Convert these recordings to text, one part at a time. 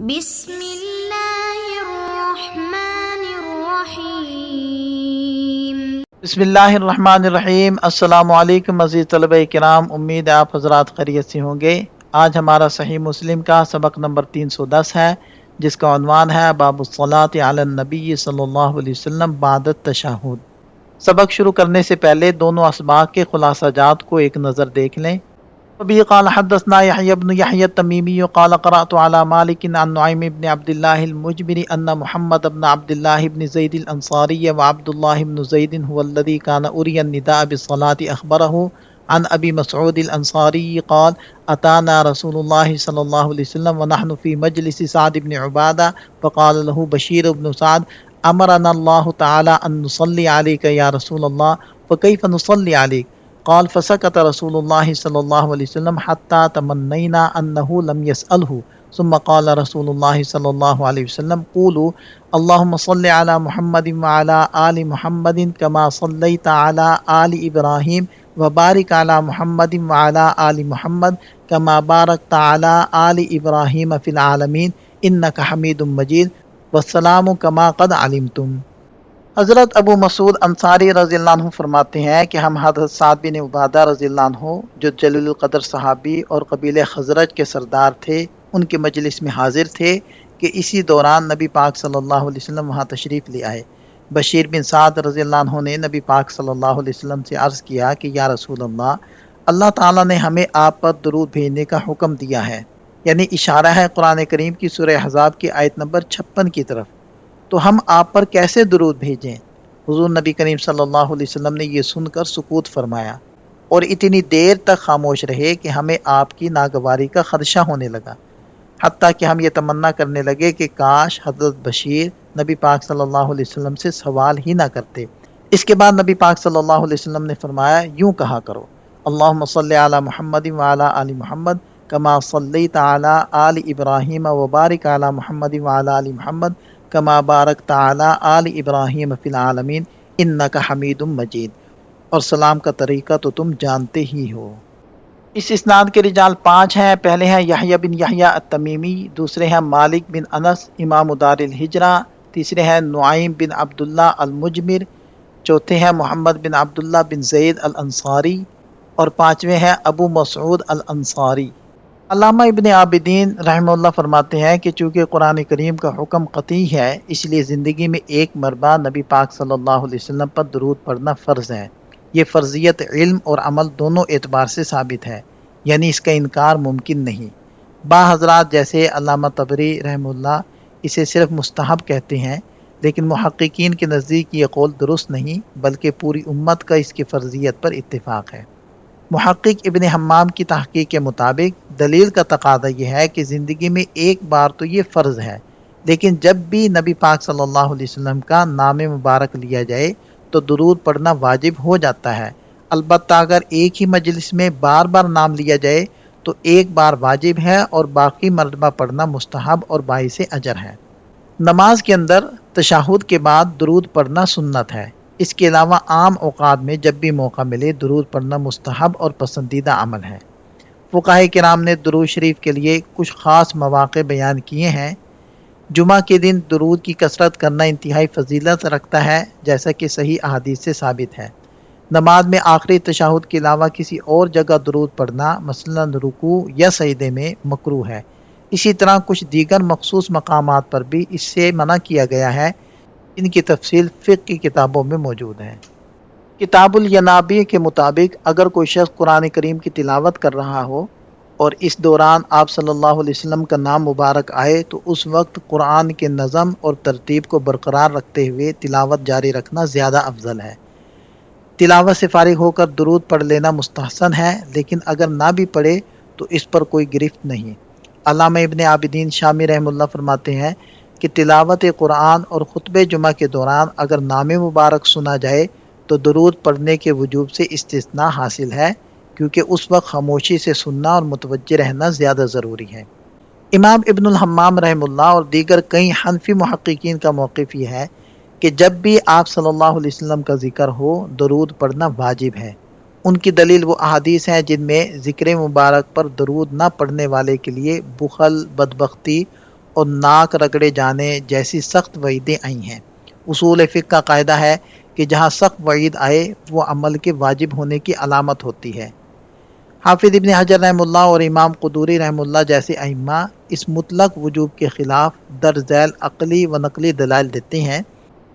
بسم اللہ الرحمن الرحیم۔ بسم اللہ الرحمن الرحیم۔ السلام علیکم عزیز طلبہ کرام، امید ہے آپ حضرات خیریت سے ہوں گے۔ آج ہمارا صحیح مسلم کا سبق نمبر 310 ہے، جس کا عنوان ہے باب الصلاۃ علی النبی صلی اللہ علیہ وسلم بعد التشہد۔ سبق شروع کرنے سے پہلے دونوں اسباق کے خلاصہ جات کو ایک نظر دیکھ لیں۔ ابھی قال حدثنا يحيى بن يحيى التميمي قال قرأت على مالك عن نعيم بن عبد الله المجمري أن محمد بن عبد الله بن زيد الأنصاري وعبد الله بن زيد هو الذي كان أري النداء بالصلاة أخبره عن أبي مسعود الأنصاري قال أتانا رسول الله صلى الله عليه وسلم ونحن في مجلس سعد بن عبادة فقال له بشير بن سعد أمرنا الله تعالى أن نصلي عليك يا رسول الله فكيف نصلي عليك؟ قال فسكت رسول الله صلى الله عليه وسلم حتى تمنينا أنه لم يسأله، ثم قال رسول الله صلى الله عليه وسلم قولوا اللهم صل على محمد وعلى آل محمد كما صليت على آل إبراهيم وبارك على محمد وعلى آل محمد كما باركت على آل إبراهيم في العالمين إنك حميد مجيد والسلام كما قد علمتم۔ حضرت ابو مسعود انصاری رضی اللہ عنہ فرماتے ہیں کہ ہم حضرت سعد بن عبادہ رضی اللہ عنہ جو جلیل القدر صحابی اور قبیلہ خزرج کے سردار تھے، ان کے مجلس میں حاضر تھے کہ اسی دوران نبی پاک صلی اللہ علیہ وسلم وہاں تشریف لے آئے۔ بشیر بن سعد رضی اللہ عنہ نے نبی پاک صلی اللہ علیہ وسلم سے عرض کیا کہ یا رسول اللہ تعالیٰ نے ہمیں آپ پر درود بھیجنے کا حکم دیا ہے، یعنی اشارہ ہے قرآن کریم کی سورہ احزاب کی آیت نمبر 56 کی طرف، تو ہم آپ پر کیسے درود بھیجیں؟ حضور نبی کریم صلی اللہ علیہ وسلم نے یہ سن کر سکوت فرمایا اور اتنی دیر تک خاموش رہے کہ ہمیں آپ کی ناگواری کا خدشہ ہونے لگا، حتیٰ کہ ہم یہ تمنا کرنے لگے کہ کاش حضرت بشیر نبی پاک صلی اللہ علیہ وسلم سے سوال ہی نہ کرتے۔ اس کے بعد نبی پاک صلی اللہ علیہ وسلم نے فرمایا یوں کہا کرو اللہم صلی علی محمد وعلی آل محمد کما صلیت علی آل ابراہیم وبارک علی محمد وعلی آل محمد کما بارکت علی آل ابراہیم فی العالمین انک حمید مجید، اور سلام کا طریقہ تو تم جانتے ہی ہو۔ اس اسناد کے رجال 5 ہیں۔ پہلے ہیں یحییٰ بن یحییٰ التمیمی، دوسرے ہیں مالک بن انس امام دار الہجرہ، تیسرے ہیں نعیم بن عبداللہ المجمر، چوتھے ہیں محمد بن عبداللہ بن زید الانصاری، اور پانچویں ہیں ابو مسعود الانصاری۔ علامہ ابن عابدین رحمہ اللہ فرماتے ہیں کہ چونکہ قرآن کریم کا حکم قطعی ہے، اس لیے زندگی میں ایک مرتبہ نبی پاک صلی اللہ علیہ وسلم پر درود پڑھنا فرض ہے۔ یہ فرضیت علم اور عمل دونوں اعتبار سے ثابت ہے، یعنی اس کا انکار ممکن نہیں۔ بعض حضرات جیسے علامہ طبری رحمہ اللہ اسے صرف مستحب کہتے ہیں، لیکن محققین کے نزدیک یہ قول درست نہیں، بلکہ پوری امت کا اس کی فرضیت پر اتفاق ہے۔ محقق ابن حمام کی تحقیق کے مطابق دلیل کا تقاضا یہ ہے کہ زندگی میں ایک بار تو یہ فرض ہے، لیکن جب بھی نبی پاک صلی اللہ علیہ وسلم کا نام مبارک لیا جائے تو درود پڑھنا واجب ہو جاتا ہے۔ البتہ اگر ایک ہی مجلس میں بار بار نام لیا جائے تو ایک بار واجب ہے اور باقی مرتبہ پڑھنا مستحب اور باعث اجر ہے۔ نماز کے اندر تشہد کے بعد درود پڑھنا سنت ہے۔ اس کے علاوہ عام اوقات میں جب بھی موقع ملے درود پڑھنا مستحب اور پسندیدہ عمل ہے۔ فقہاء کرام نے درود شریف کے لیے کچھ خاص مواقع بیان کیے ہیں۔ جمعہ کے دن درود کی کثرت کرنا انتہائی فضیلت رکھتا ہے، جیسا کہ صحیح احادیث سے ثابت ہے۔ نماز میں آخری تشہد کے علاوہ کسی اور جگہ درود پڑھنا مثلا رکوع یا سجدے میں مکروہ ہے۔ اسی طرح کچھ دیگر مخصوص مقامات پر بھی اس سے منع کیا گیا ہے، ان کی تفصیل فقہ کی کتابوں میں موجود ہے۔ کتاب الینابیع کے مطابق اگر کوئی شخص قرآن کریم کی تلاوت کر رہا ہو اور اس دوران آپ صلی اللہ علیہ وسلم کا نام مبارک آئے تو اس وقت قرآن کے نظم اور ترتیب کو برقرار رکھتے ہوئے تلاوت جاری رکھنا زیادہ افضل ہے۔ تلاوت سے فارغ ہو کر درود پڑھ لینا مستحسن ہے، لیکن اگر نہ بھی پڑھے تو اس پر کوئی گرفت نہیں۔ علامہ ابن عابدین شامی رحمہ اللہ فرماتے ہیں کہ تلاوت قرآن اور خطبہ جمعہ کے دوران اگر نام مبارک سنا جائے تو درود پڑھنے کے وجوب سے استثناء حاصل ہے، کیونکہ اس وقت خاموشی سے سننا اور متوجہ رہنا زیادہ ضروری ہے۔ امام ابن الحمام رحمہ اللہ اور دیگر کئی حنفی محققین کا موقف یہ ہے کہ جب بھی آپ صلی اللہ علیہ وسلم کا ذکر ہو درود پڑھنا واجب ہے۔ ان کی دلیل وہ احادیث ہیں جن میں ذکر مبارک پر درود نہ پڑھنے والے کے لیے بخل، بدبختی اور ناک رگڑے جانے جیسی سخت وعیدیں آئی ہیں۔ اصول فقہ کا قاعدہ ہے کہ جہاں سخت وعید آئے وہ عمل کے واجب ہونے کی علامت ہوتی ہے۔ حافظ ابن حجر رحمہ اللہ اور امام قدوری رحمہ اللہ جیسے ائمہ اس مطلق وجوب کے خلاف درج ذیل عقلی و نقلی دلائل دیتے ہیں۔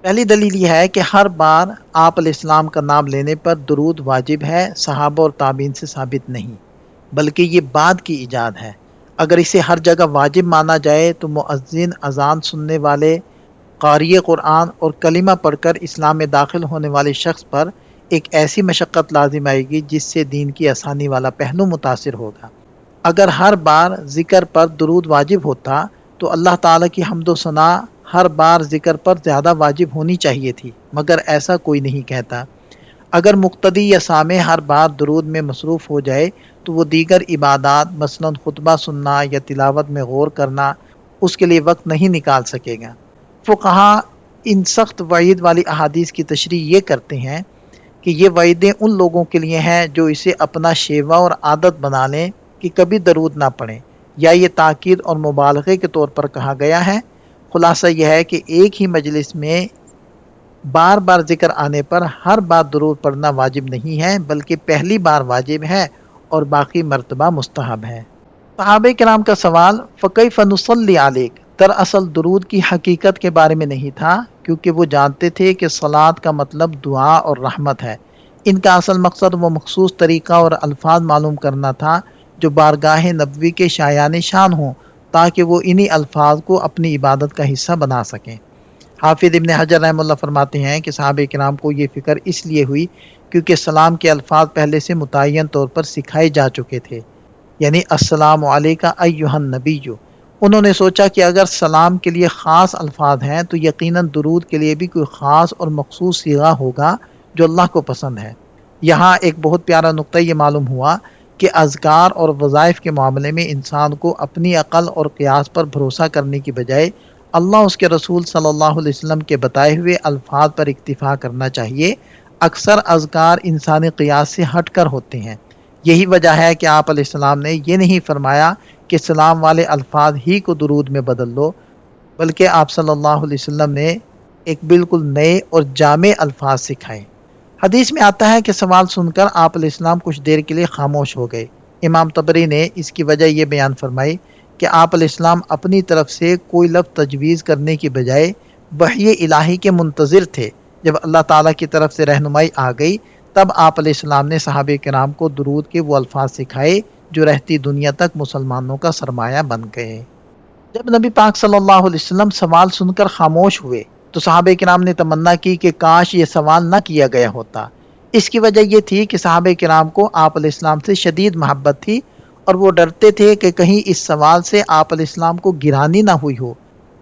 پہلی دلیل یہ ہے کہ ہر بار آپ علیہ السلام کا نام لینے پر درود واجب ہے، صحابہ اور تابعین سے ثابت نہیں، بلکہ یہ بعد کی ایجاد ہے۔ اگر اسے ہر جگہ واجب مانا جائے تو مؤذن، اذان سننے والے، قاری قرآن اور کلمہ پڑھ کر اسلام میں داخل ہونے والے شخص پر ایک ایسی مشقت لازم آئے گی جس سے دین کی آسانی والا پہلو متاثر ہوگا۔ اگر ہر بار ذکر پر درود واجب ہوتا تو اللہ تعالیٰ کی حمد و ثنا ہر بار ذکر پر زیادہ واجب ہونی چاہیے تھی، مگر ایسا کوئی نہیں کہتا۔ اگر مقتدی یا سامع ہر بار درود میں مصروف ہو جائے تو وہ دیگر عبادات مثلا خطبہ سننا یا تلاوت میں غور کرنا اس کے لیے وقت نہیں نکال سکے گا۔ فقہا ان سخت وعید والی احادیث کی تشریح یہ کرتے ہیں کہ یہ وعیدیں ان لوگوں کے لیے ہیں جو اسے اپنا شیوہ اور عادت بنا لیں کہ کبھی درود نہ پڑھیں، یا یہ تاکید اور مبالغے کے طور پر کہا گیا ہے۔ خلاصہ یہ ہے کہ ایک ہی مجلس میں بار بار ذکر آنے پر ہر بار درود پڑھنا واجب نہیں ہے، بلکہ پہلی بار واجب ہے اور باقی مرتبہ مستحب ہے۔ صحابہ کرام کا سوال فَكَيْفَ نُصَلِّي عَلَيْكَ دراصل درود کی حقیقت کے بارے میں نہیں تھا، کیونکہ وہ جانتے تھے کہ صلاۃ کا مطلب دعا اور رحمت ہے۔ ان کا اصل مقصد وہ مخصوص طریقہ اور الفاظ معلوم کرنا تھا جو بارگاہ نبوی کے شایان شان ہوں، تاکہ وہ انہی الفاظ کو اپنی عبادت کا حصہ بنا سکیں۔ حافظ ابن حجر رحمہ اللہ فرماتے ہیں کہ صحابہ کرام کو یہ فکر اس لیے ہوئی کیونکہ سلام کے الفاظ پہلے سے متعین طور پر سکھائے جا چکے تھے، یعنی السلام علیکہ ایھا النبی۔ انہوں نے سوچا کہ اگر سلام کے لیے خاص الفاظ ہیں تو یقیناً درود کے لیے بھی کوئی خاص اور مخصوص صیغہ ہوگا جو اللہ کو پسند ہے۔ یہاں ایک بہت پیارا نقطہ یہ معلوم ہوا کہ اذکار اور وظائف کے معاملے میں انسان کو اپنی عقل اور قیاس پر بھروسہ کرنے کی بجائے اللہ اس کے رسول صلی اللہ علیہ وسلم کے بتائے ہوئے الفاظ پر اکتفا کرنا چاہیے۔ اکثر اذکار انسانی قیاس سے ہٹ کر ہوتے ہیں۔ یہی وجہ ہے کہ آپ علیہ السلام نے یہ نہیں فرمایا کہ سلام والے الفاظ ہی کو درود میں بدل لو، بلکہ آپ صلی اللہ علیہ وسلم نے ایک بالکل نئے اور جامع الفاظ سکھائے۔ حدیث میں آتا ہے کہ سوال سن کر آپ علیہ السلام کچھ دیر کے لیے خاموش ہو گئے۔ امام طبری نے اس کی وجہ یہ بیان فرمائی کہ آپ علیہ السلام اپنی طرف سے کوئی لفظ تجویز کرنے کی بجائے وحی الہی کے منتظر تھے۔ جب اللہ تعالیٰ کی طرف سے رہنمائی آ گئی تب آپ علیہ السلام نے صحابہ کرام کو درود کے وہ الفاظ سکھائے جو رہتی دنیا تک مسلمانوں کا سرمایہ بن گئے۔ جب نبی پاک صلی اللہ علیہ وسلم سوال سن کر خاموش ہوئے تو صحابہ کرام نے تمنا کی کہ کاش یہ سوال نہ کیا گیا ہوتا۔ اس کی وجہ یہ تھی کہ صحابہ کرام کو آپ علیہ السلام سے شدید محبت تھی اور وہ ڈرتے تھے کہ کہیں اس سوال سے آپ علیہ السلام کو گرانی نہ ہوئی ہو،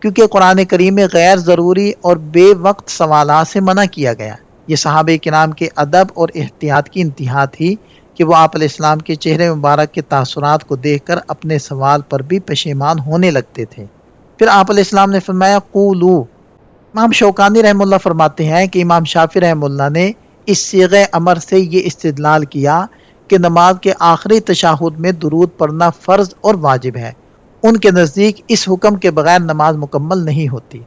کیونکہ قرآن کریم میں غیر ضروری اور بے وقت سوالات سے منع کیا گیا۔ یہ صحابہ کرام کے ادب اور احتیاط کی انتہا تھی کہ وہ آپ علیہ السلام کے چہرے مبارک کے تاثرات کو دیکھ کر اپنے سوال پر بھی پشیمان ہونے لگتے تھے۔ پھر آپ علیہ السلام نے فرمایا قولو۔ امام شوکانی رحمہ اللہ فرماتے ہیں کہ امام شافعی رحمہ اللہ نے اس صیغہ امر سے یہ استدلال کیا کہ نماز کے آخری تشہد میں درود پڑھنا فرض اور واجب ہے۔ ان کے نزدیک اس حکم کے بغیر نماز مکمل نہیں ہوتی،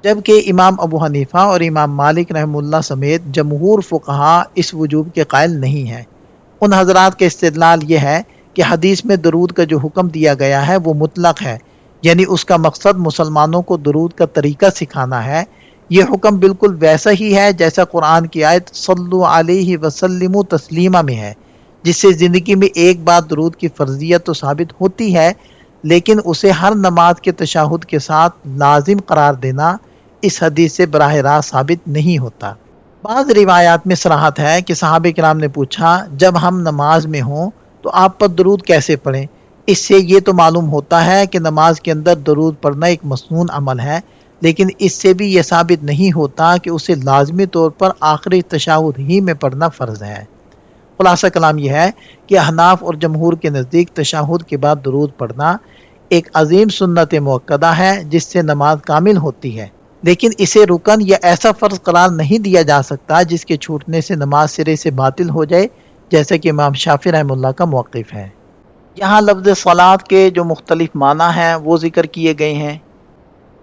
جبکہ امام ابو حنیفہ اور امام مالک رحمہ اللہ سمیت جمہور فقہا اس وجوب کے قائل نہیں ہیں۔ ان حضرات کا استدلال یہ ہے کہ حدیث میں درود کا جو حکم دیا گیا ہے وہ مطلق ہے، یعنی اس کا مقصد مسلمانوں کو درود کا طریقہ سکھانا ہے۔ یہ حکم بالکل ویسا ہی ہے جیسا قرآن کی آیت صلو علیہ وسلموا تسلیما میں ہے، جس سے زندگی میں ایک بار درود کی فرضیت تو ثابت ہوتی ہے، لیکن اسے ہر نماز کے تشہد کے ساتھ لازم قرار دینا اس حدیث سے براہ راست ثابت نہیں ہوتا۔ بعض روایات میں صراحت ہے کہ صحابہ کرام نے پوچھا جب ہم نماز میں ہوں تو آپ پر درود کیسے پڑھیں؟ اس سے یہ تو معلوم ہوتا ہے کہ نماز کے اندر درود پڑھنا ایک مسنون عمل ہے، لیکن اس سے بھی یہ ثابت نہیں ہوتا کہ اسے لازمی طور پر آخری تشہد ہی میں پڑھنا فرض ہے۔ خلاصہ کلام یہ ہے کہ احناف اور جمہور کے نزدیک تشہد کے بعد درود پڑھنا ایک عظیم سنت موقدہ ہے جس سے نماز کامل ہوتی ہے، لیکن اسے رکن یا ایسا فرض قرار نہیں دیا جا سکتا جس کے چھوٹنے سے نماز سرے سے باطل ہو جائے، جیسا کہ امام شافعی رحمہ اللہ کا موقف ہے۔ یہاں لفظ صلات کے جو مختلف معنی ہیں وہ ذکر کیے گئے ہیں،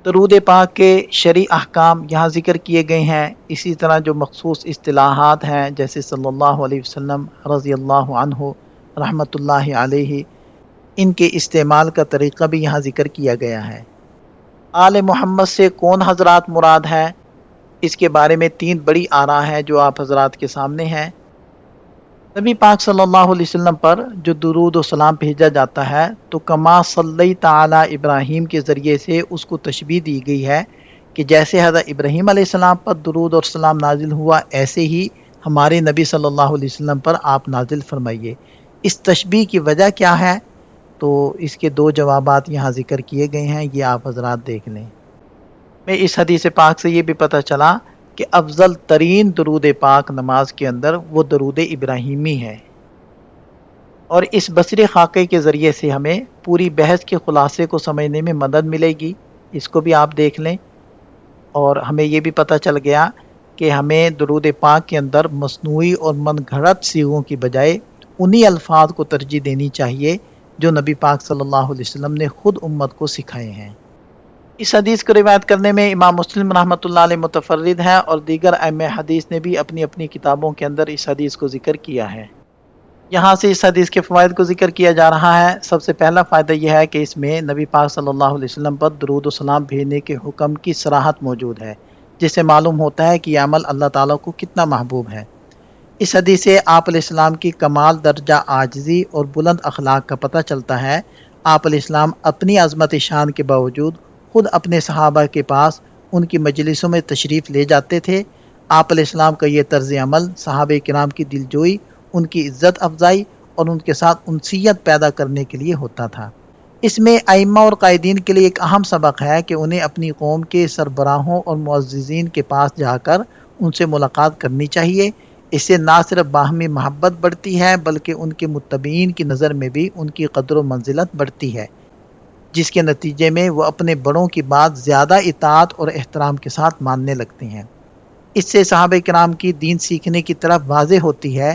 درود پاک کے شرعی احکام یہاں ذکر کیے گئے ہیں، اسی طرح جو مخصوص اصطلاحات ہیں جیسے صلی اللہ علیہ وسلم، رضی اللہ عنہ، رحمۃ اللہ علیہ، ان کے استعمال کا طریقہ بھی یہاں ذکر کیا گیا ہے۔ آل محمد سے کون حضرات مراد ہے، اس کے بارے میں 3 بڑی آراء ہیں جو آپ حضرات کے سامنے ہیں۔ نبی پاک صلی اللہ علیہ وسلم پر جو درود و سلام بھیجا جاتا ہے تو کما صلی تعالی ابراہیم کے ذریعے سے اس کو تشبیہ دی گئی ہے کہ جیسے حضرت ابراہیم علیہ السلام پر درود اور سلام نازل ہوا، ایسے ہی ہمارے نبی صلی اللہ علیہ وسلم پر آپ نازل فرمائیے۔ اس تشبیہ کی وجہ کیا ہے؟ تو اس کے 2 جوابات یہاں ذکر کیے گئے ہیں، یہ آپ حضرات دیکھ لیں۔ میں اس حدیث پاک سے یہ بھی پتہ چلا کہ افضل ترین درود پاک نماز کے اندر وہ درود ابراہیمی ہے، اور اس بصری خاکے کے ذریعے سے ہمیں پوری بحث کے خلاصے کو سمجھنے میں مدد ملے گی، اس کو بھی آپ دیکھ لیں۔ اور ہمیں یہ بھی پتہ چل گیا کہ ہمیں درود پاک کے اندر مصنوعی اور من گھڑت صیغوں کی بجائے انہی الفاظ کو ترجیح دینی چاہیے جو نبی پاک صلی اللہ علیہ وسلم نے خود امت کو سکھائے ہیں۔ اس حدیث کو روایت کرنے میں امام مسلم رحمۃ اللہ علیہ متفرد ہیں، اور دیگر ائمہ حدیث نے بھی اپنی اپنی کتابوں کے اندر اس حدیث کو ذکر کیا ہے۔ یہاں سے اس حدیث کے فوائد کو ذکر کیا جا رہا ہے۔ سب سے پہلا فائدہ یہ ہے کہ اس میں نبی پاک صلی اللہ علیہ وسلم پر درود و سلام بھیجنے کے حکم کی صراحت موجود ہے، جس سے معلوم ہوتا ہے کہ یہ عمل اللہ تعالیٰ کو کتنا محبوب ہے۔ اس حدیث سے آپ علیہ السلام کی کمال درجہ عاجزی اور بلند اخلاق کا پتہ چلتا ہے۔ آپ علیہ السلام اپنی عظمت شان کے باوجود خود اپنے صحابہ کے پاس ان کی مجلسوں میں تشریف لے جاتے تھے۔ آپ علیہ السلام کا یہ طرز عمل صحابہ کرام کی دلجوئی، ان کی عزت افزائی اور ان کے ساتھ انسیت پیدا کرنے کے لیے ہوتا تھا۔ اس میں ائمہ اور قائدین کے لیے ایک اہم سبق ہے کہ انہیں اپنی قوم کے سربراہوں اور معززین کے پاس جا کر ان سے ملاقات کرنی چاہیے۔ اس سے نہ صرف باہمی محبت بڑھتی ہے بلکہ ان کے متبعین کی نظر میں بھی ان کی قدر و منزلت بڑھتی ہے، جس کے نتیجے میں وہ اپنے بڑوں کی بات زیادہ اطاعت اور احترام کے ساتھ ماننے لگتے ہیں۔ اس سے صحابہ کرام کی دین سیکھنے کی طرف واضح ہوتی ہے۔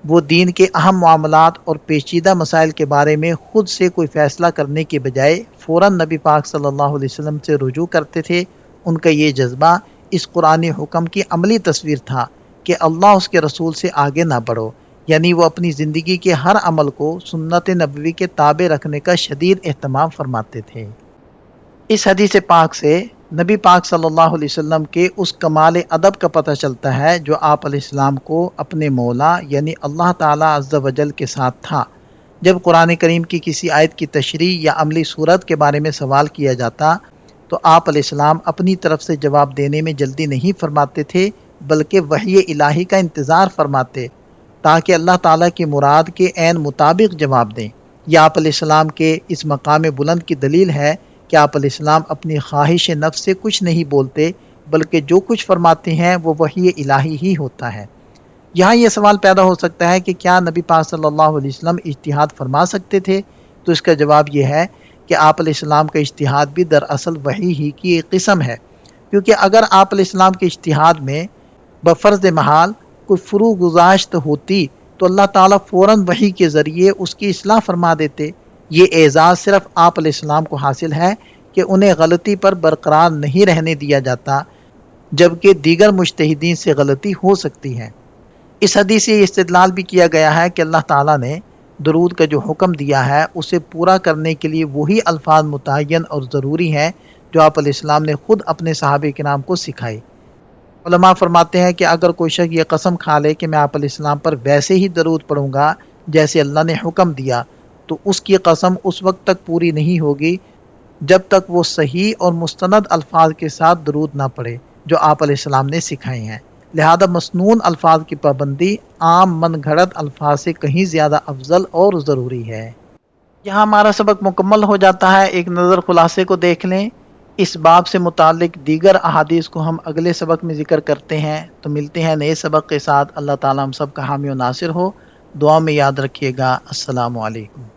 وہ دین کے اہم معاملات اور پیچیدہ مسائل کے بارے میں خود سے کوئی فیصلہ کرنے کے بجائے فوراً نبی پاک صلی اللہ علیہ وسلم سے رجوع کرتے تھے۔ ان کا یہ جذبہ اس قرآنی حکم کی عملی تصویر تھا کہ اللہ اس کے رسول سے آگے نہ بڑھو، یعنی وہ اپنی زندگی کے ہر عمل کو سنت نبوی کے تابع رکھنے کا شدید اہتمام فرماتے تھے۔ اس حدیث پاک سے نبی پاک صلی اللہ علیہ وسلم کے اس کمال ادب کا پتہ چلتا ہے جو آپ علیہ السلام کو اپنے مولا یعنی اللہ تعالیٰ عز و جل کے ساتھ تھا۔ جب قرآن کریم کی کسی آیت کی تشریح یا عملی صورت کے بارے میں سوال کیا جاتا تو آپ علیہ السلام اپنی طرف سے جواب دینے میں جلدی نہیں فرماتے تھے، بلکہ وحی الہی کا انتظار فرماتے تاکہ اللہ تعالیٰ کی مراد کے عین مطابق جواب دیں۔ یہ آپ علیہ السلام کے اس مقام بلند کی دلیل ہے کہ آپ علیہ السلام اپنی خواہش نفس سے کچھ نہیں بولتے، بلکہ جو کچھ فرماتے ہیں وہ وحی الہی ہی ہوتا ہے۔ یہاں یہ سوال پیدا ہو سکتا ہے کہ کیا نبی پاک صلی اللہ علیہ وسلم اجتہاد فرما سکتے تھے؟ تو اس کا جواب یہ ہے کہ آپ علیہ السلام کا اجتہاد بھی دراصل وحی ہی کی ایک قسم ہے، کیونکہ اگر آپ علیہ السلام کے اجتہاد میں بفرض محال کوئی فرو گزاشت ہوتی تو اللہ تعالیٰ فوراً وحی کے ذریعے اس کی اصلاح فرما دیتے۔ یہ اعزاز صرف آپ علیہ السلام کو حاصل ہے کہ انہیں غلطی پر برقرار نہیں رہنے دیا جاتا، جبکہ دیگر مجتہدین سے غلطی ہو سکتی ہے۔ اس حدیث سے یہ استدلال بھی کیا گیا ہے کہ اللہ تعالیٰ نے درود کا جو حکم دیا ہے اسے پورا کرنے کے لیے وہی الفاظ متعین اور ضروری ہیں جو آپ علیہ السلام نے خود اپنے صحابہ کرام کو سکھائے۔ علماء فرماتے ہیں کہ اگر کوئی شخص یہ قسم کھا لے کہ میں آپ علیہ السلام پر ویسے ہی درود پڑھوں گا جیسے اللہ نے حکم دیا، تو اس کی قسم اس وقت تک پوری نہیں ہوگی جب تک وہ صحیح اور مستند الفاظ کے ساتھ درود نہ پڑھے جو آپ علیہ السلام نے سکھائے ہیں۔ لہذا مسنون الفاظ کی پابندی عام من گھڑت الفاظ سے کہیں زیادہ افضل اور ضروری ہے۔ یہاں ہمارا سبق مکمل ہو جاتا ہے۔ ایک نظر خلاصے کو دیکھ لیں۔ اس باب سے متعلق دیگر احادیث کو ہم اگلے سبق میں ذکر کرتے ہیں۔ تو ملتے ہیں نئے سبق کے ساتھ۔ اللہ تعالیٰ ہم سب کا حامی و ناصر ہو۔ دعا میں یاد رکھیے گا۔ السلام علیکم۔